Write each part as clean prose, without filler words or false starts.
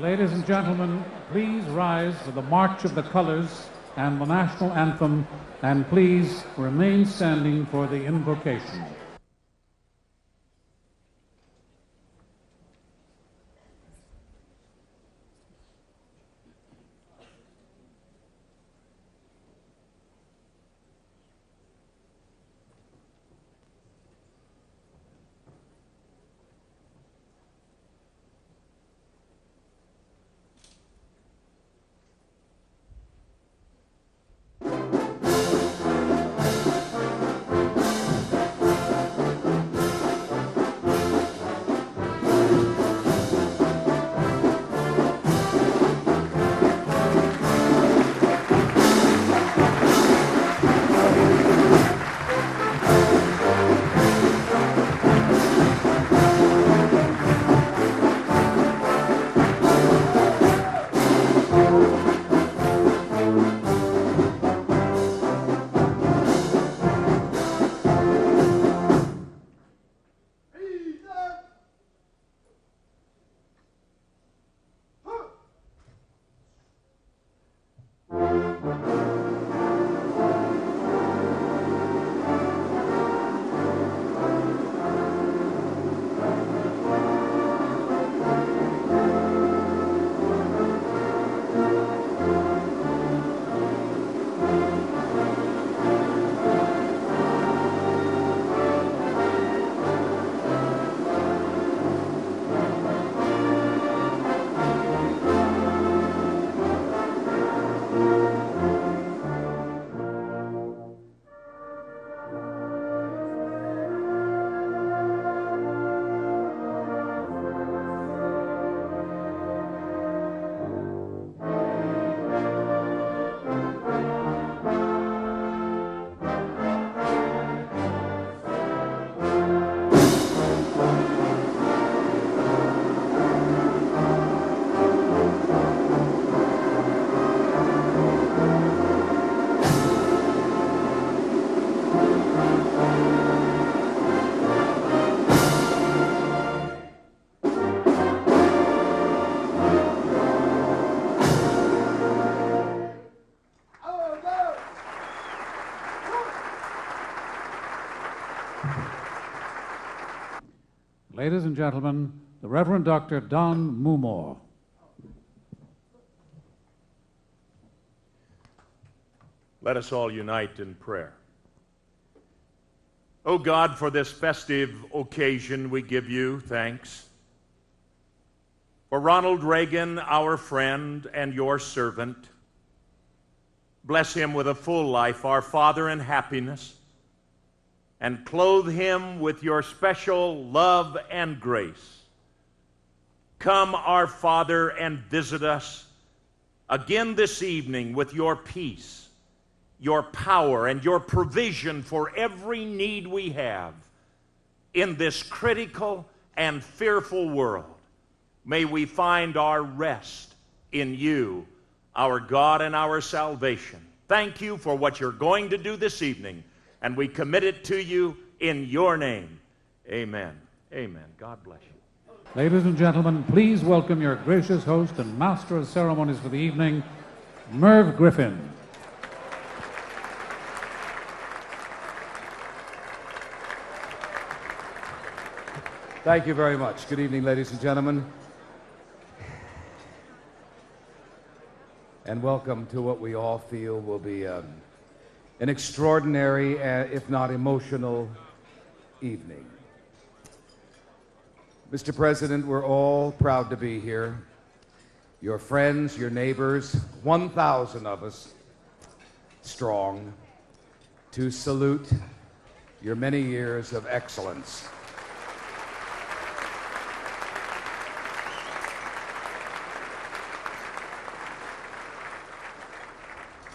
Ladies and gentlemen, please rise for the March of the Colors and the National Anthem, and please remain standing for the invocation. Ladies and gentlemen, the Reverend Dr. Don Mumore. Let us all unite in prayer. O God, for this festive occasion, we give you thanks. For Ronald Reagan, our friend and your servant, bless him with a full life, our Father, in happiness, and clothe him with your special love and grace. Come, our Father, and visit us again this evening with your peace, your power, and your provision for every need we have in this critical and fearful world. May we find our rest in you, our God and our salvation. Thank you for what you're going to do this evening, and we commit it to you in your name. Amen. Amen. God bless you. Ladies and gentlemen, please welcome your gracious host and master of ceremonies for the evening, Merv Griffin. Thank you very much. Good evening, ladies and gentlemen. And welcome to what we all feel will be an extraordinary, if not emotional, evening. Mr. President, we're all proud to be here. Your friends, your neighbors, 1,000 of us strong, to salute your many years of excellence.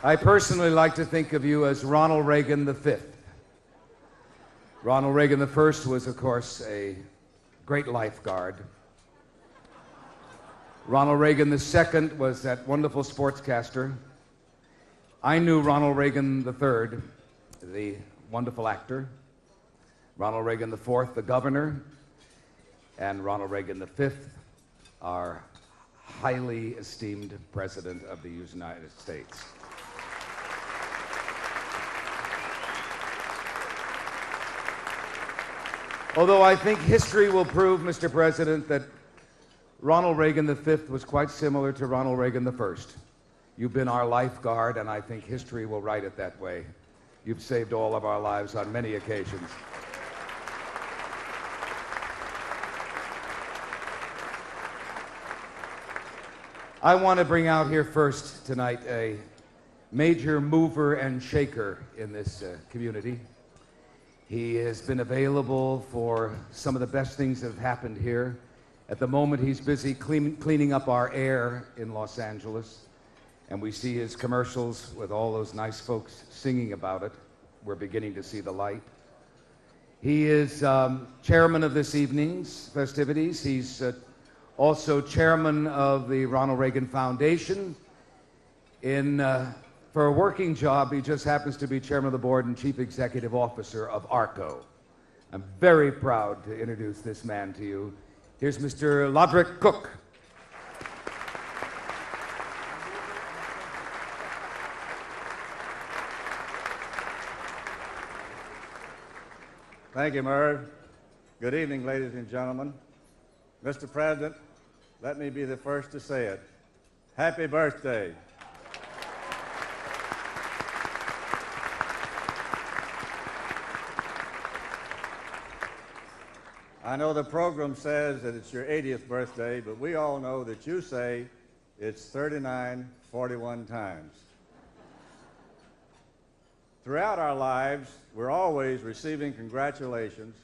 I personally like to think of you as Ronald Reagan V. Ronald Reagan I was, of course, a great lifeguard. Ronald Reagan II was that wonderful sportscaster. I knew Ronald Reagan III, the wonderful actor. Ronald Reagan IV, the governor. And Ronald Reagan V, our highly esteemed President of the United States. Although I think history will prove, Mr. President, that Ronald Reagan V was quite similar to Ronald Reagan I. You've been our lifeguard, and I think history will write it that way. You've saved all of our lives on many occasions. I want to bring out here first tonight a major mover and shaker in this community. He has been available for some of the best things that have happened here. At the moment, he's busy cleaning up our air in Los Angeles, and we see his commercials with all those nice folks singing about it. We're beginning to see the light. He is chairman of this evening's festivities. He's also chairman of the Ronald Reagan Foundation. For a working job, he just happens to be chairman of the board and chief executive officer of ARCO. I'm very proud to introduce this man to you. Here's Mr. Lodrick Cook. Thank you, Merv. Good evening, ladies and gentlemen. Mr. President, let me be the first to say it. Happy birthday. I know the program says that it's your 80th birthday, but we all know that you say it's 3941 times. Throughout our lives, we're always receiving congratulations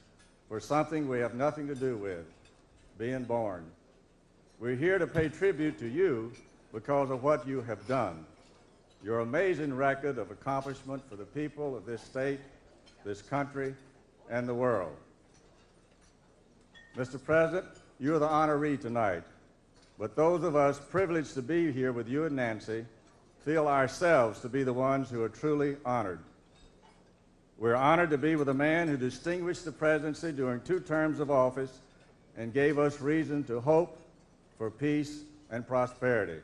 for something we have nothing to do with, being born. We're here to pay tribute to you because of what you have done, your amazing record of accomplishment for the people of this state, this country, and the world. Mr. President, you are the honoree tonight, but those of us privileged to be here with you and Nancy feel ourselves to be the ones who are truly honored. We're honored to be with a man who distinguished the presidency during 2 terms of office and gave us reason to hope for peace and prosperity.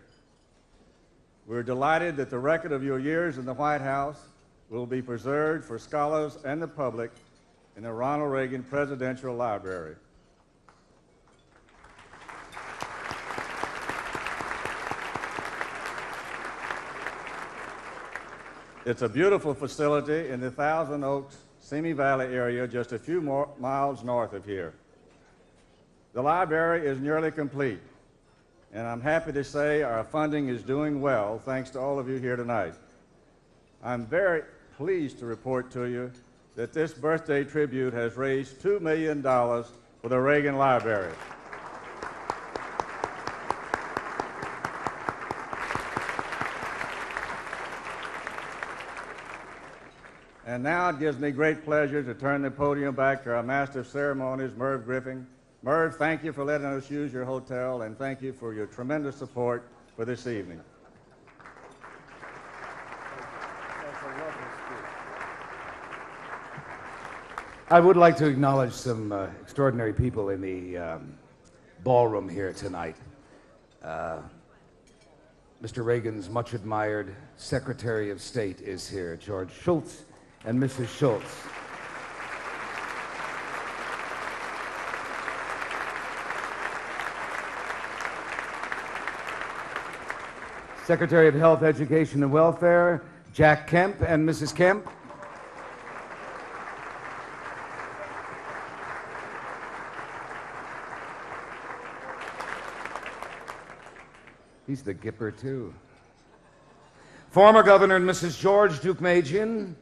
We're delighted that the record of your years in the White House will be preserved for scholars and the public in the Ronald Reagan Presidential Library. It's a beautiful facility in the Thousand Oaks, Simi Valley area, just a few more miles north of here. The library is nearly complete, and I'm happy to say our funding is doing well thanks to all of you here tonight. I'm very pleased to report to you that this birthday tribute has raised $2 million for the Reagan Library. And now it gives me great pleasure to turn the podium back to our Master of Ceremonies, Merv Griffin. Merv, thank you for letting us use your hotel, and thank you for your tremendous support for this evening. I would like to acknowledge some extraordinary people in the ballroom here tonight. Mr. Reagan's much admired Secretary of State is here, George Shultz, and Mrs. Shultz. Secretary of Health, Education, and Welfare, Jack Kemp and Mrs. Kemp. He's the Gipper, too. Former Governor and Mrs. George Deukmejian,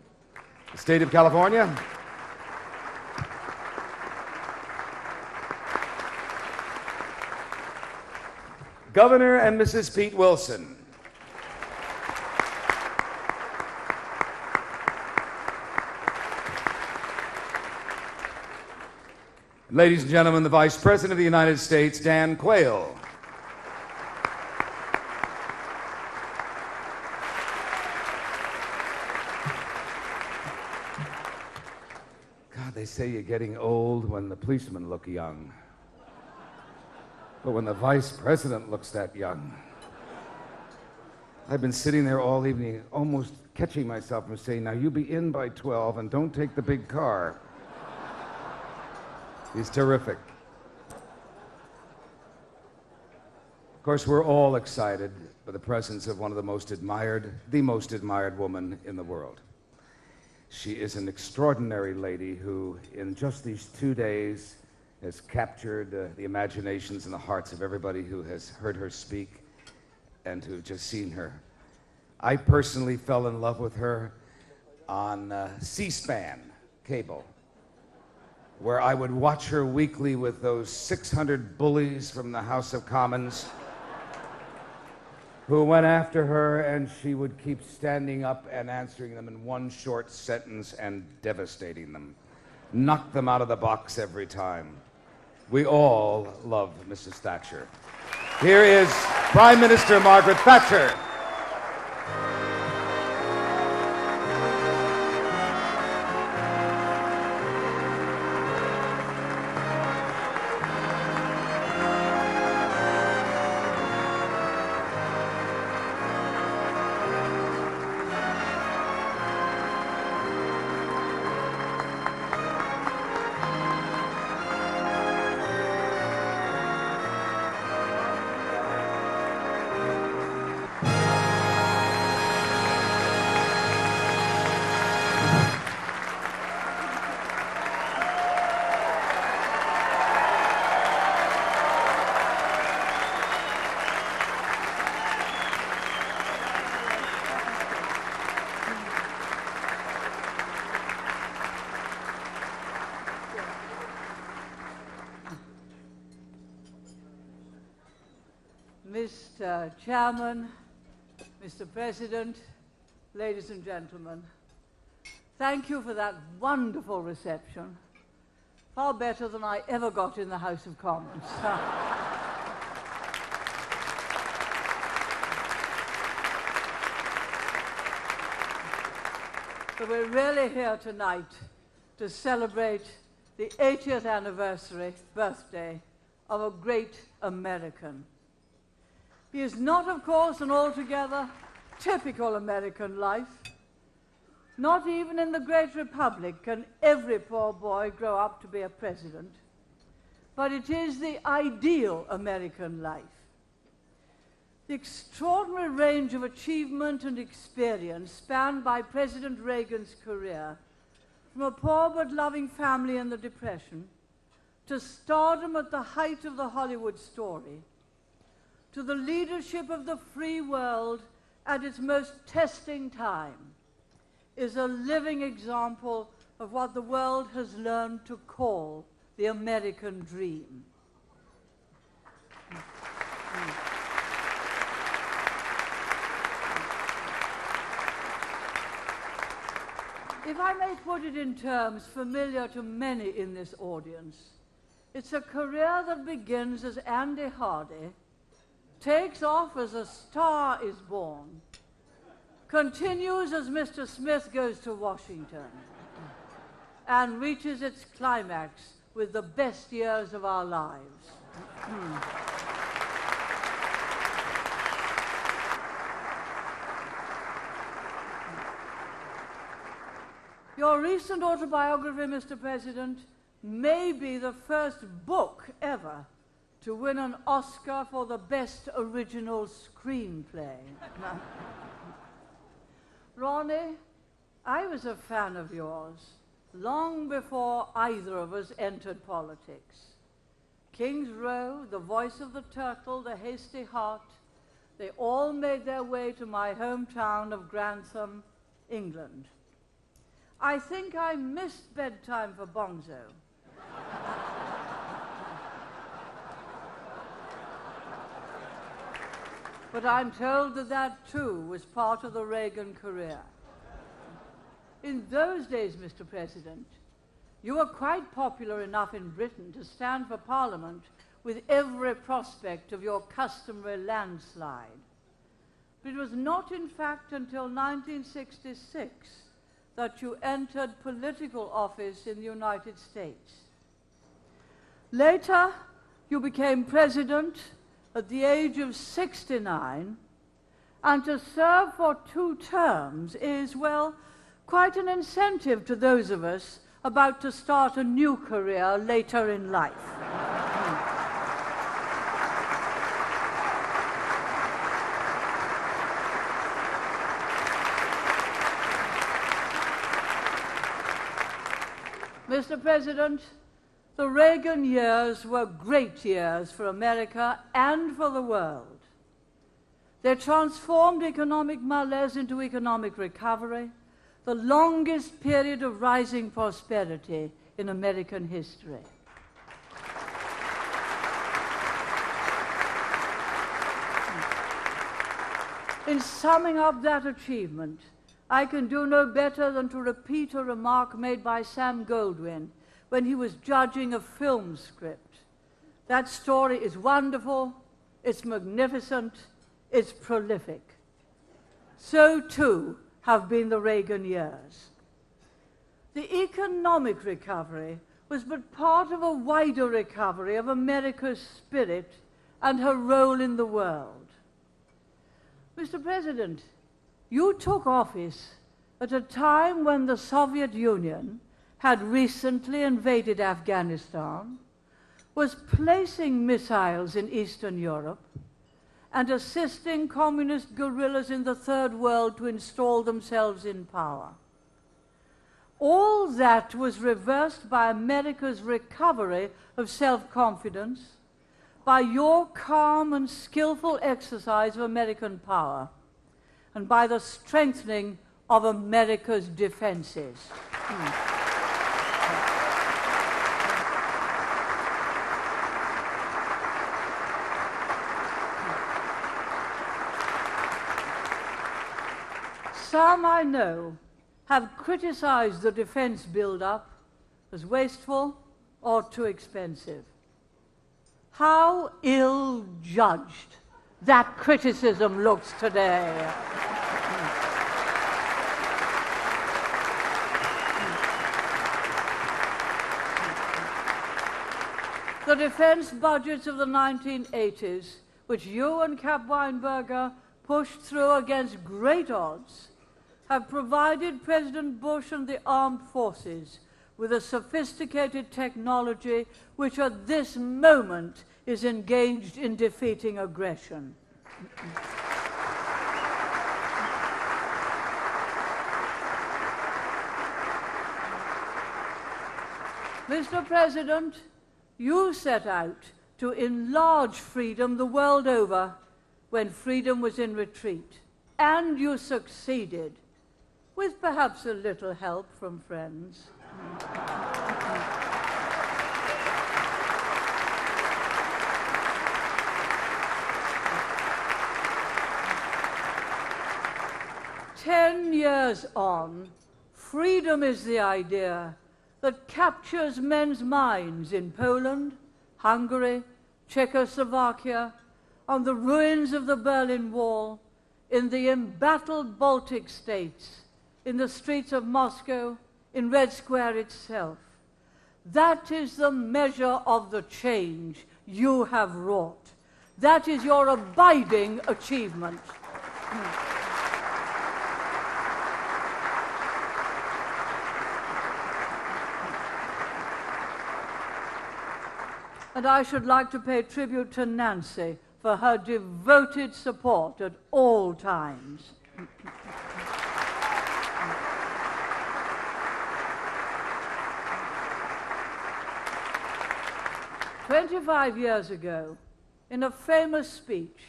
the state of California. Governor and Mrs. Pete Wilson. Ladies and gentlemen, the Vice President of the United States, Dan Quayle. God, they say you're getting old when the policemen look young. But when the vice president looks that young, I've been sitting there all evening, almost catching myself from saying, now you be in by 12 and don't take the big car. He's terrific. Of course, we're all excited by the presence of one of the most admired woman in the world. She is an extraordinary lady who, in just these 2 days, has captured the imaginations and the hearts of everybody who has heard her speak and who've just seen her. I personally fell in love with her on C-SPAN cable, where I would watch her weekly with those 600 bullies from the House of Commons who went after her, and she would keep standing up and answering them in one short sentence and devastating them. Knock them out of the box every time. We all love Mrs. Thatcher. Here is Prime Minister Margaret Thatcher. Mr. Chairman, Mr. President, ladies and gentlemen, thank you for that wonderful reception. Far better than I ever got in the House of Commons. But we're really here tonight to celebrate the 80th birthday of a great American. He is not, of course, an altogether typical American life. Not even in the Great Republic can every poor boy grow up to be a president. But it is the ideal American life. The extraordinary range of achievement and experience spanned by President Reagan's career, from a poor but loving family in the Depression, to stardom at the height of the Hollywood story, to the leadership of the free world at its most testing time, is a living example of what the world has learned to call the American dream. If I may put it in terms familiar to many in this audience, it's a career that begins as Andy Hardy, takes off as a star is born, continues as Mr. Smith goes to Washington, and reaches its climax with the best years of our lives. Your recent autobiography, Mr. President, may be the first book ever to win an Oscar for the Best Original Screenplay. Ronnie, I was a fan of yours long before either of us entered politics. King's Row, The Voice of the Turtle, The Hasty Heart, they all made their way to my hometown of Grantham, England. I think I missed Bedtime for Bonzo. But I'm told that that, too, was part of the Reagan career. In those days, Mr. President, you were quite popular enough in Britain to stand for Parliament with every prospect of your customary landslide. But it was not, in fact, until 1966 that you entered political office in the United States. Later, you became president at the age of 69, and to serve for 2 terms is, well, quite an incentive to those of us about to start a new career later in life. Mr. President, the Reagan years were great years for America and for the world. They transformed economic malaise into economic recovery, the longest period of rising prosperity in American history. In summing up that achievement, I can do no better than to repeat a remark made by Sam Goldwyn when he was judging a film script. That story is wonderful, it's magnificent, it's prolific. So too have been the Reagan years. The economic recovery was but part of a wider recovery of America's spirit and her role in the world. Mr. President, you took office at a time when the Soviet Union had recently invaded Afghanistan, was placing missiles in Eastern Europe, and assisting communist guerrillas in the Third World to install themselves in power. All that was reversed by America's recovery of self-confidence, by your calm and skillful exercise of American power, and by the strengthening of America's defenses. Some I know have criticized the defense build-up as wasteful or too expensive. How ill-judged that criticism looks today. The defense budgets of the 1980s, which you and Cap Weinberger pushed through against great odds, have provided President Bush and the armed forces with a sophisticated technology which at this moment is engaged in defeating aggression. Mr. President, you set out to enlarge freedom the world over when freedom was in retreat, and you succeeded, with perhaps a little help from friends. 10 years on, freedom is the idea that captures men's minds in Poland, Hungary, Czechoslovakia, on the ruins of the Berlin Wall, in the embattled Baltic states, in the streets of Moscow, in Red Square itself. That is the measure of the change you have wrought. That is your abiding achievement. And I should like to pay tribute to Nancy for her devoted support at all times. 25 years ago, in a famous speech,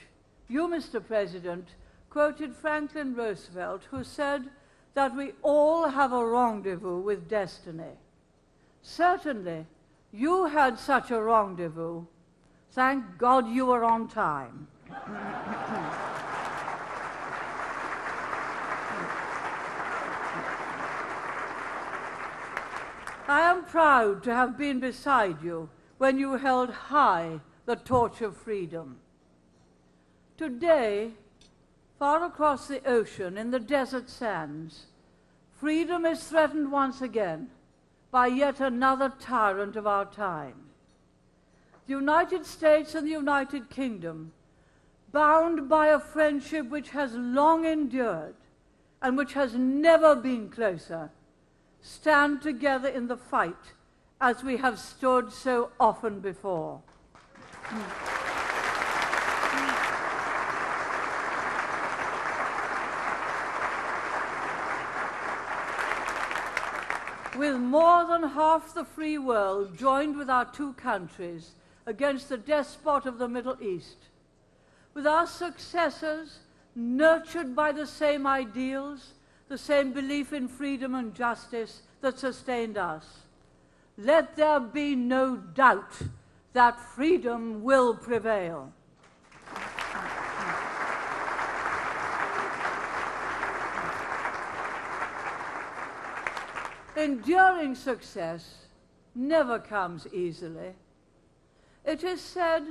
you, Mr. President, quoted Franklin Roosevelt, who said that we all have a rendezvous with destiny. Certainly, you had such a rendezvous. Thank God you were on time. I am proud to have been beside you when you held high the torch of freedom. Today, far across the ocean in the desert sands, freedom is threatened once again by yet another tyrant of our time. the United States and the United Kingdom, bound by a friendship which has long endured and which has never been closer, stand together in the fight as we have stood so often before. With more than half the free world joined with our two countries against the despot of the Middle East, with our successors nurtured by the same ideals, the same belief in freedom and justice that sustained us, let there be no doubt that freedom will prevail. Enduring success never comes easily. It is said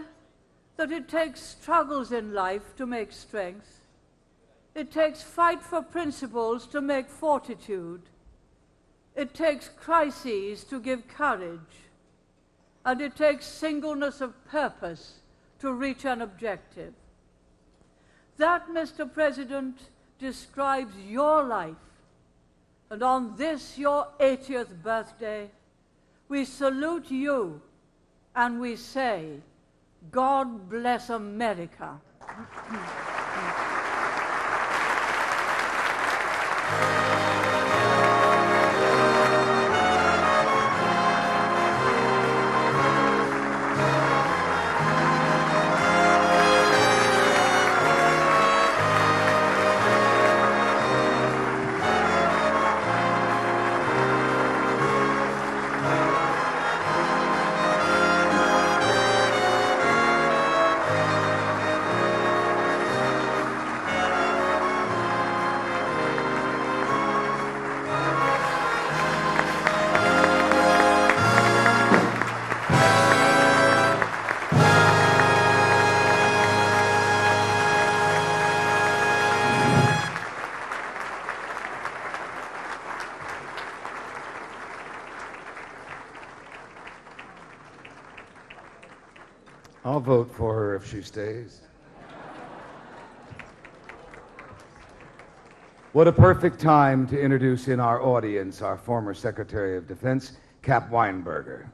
that it takes struggles in life to make strength. It takes fight for principles to make fortitude. It takes crises to give courage. And it takes singleness of purpose to reach an objective. That, Mr. President, describes your life. And on this, your 80th birthday, we salute you and we say, God bless America. I'll vote for her if she stays. What a perfect time to introduce in our audience our former Secretary of Defense, Cap Weinberger.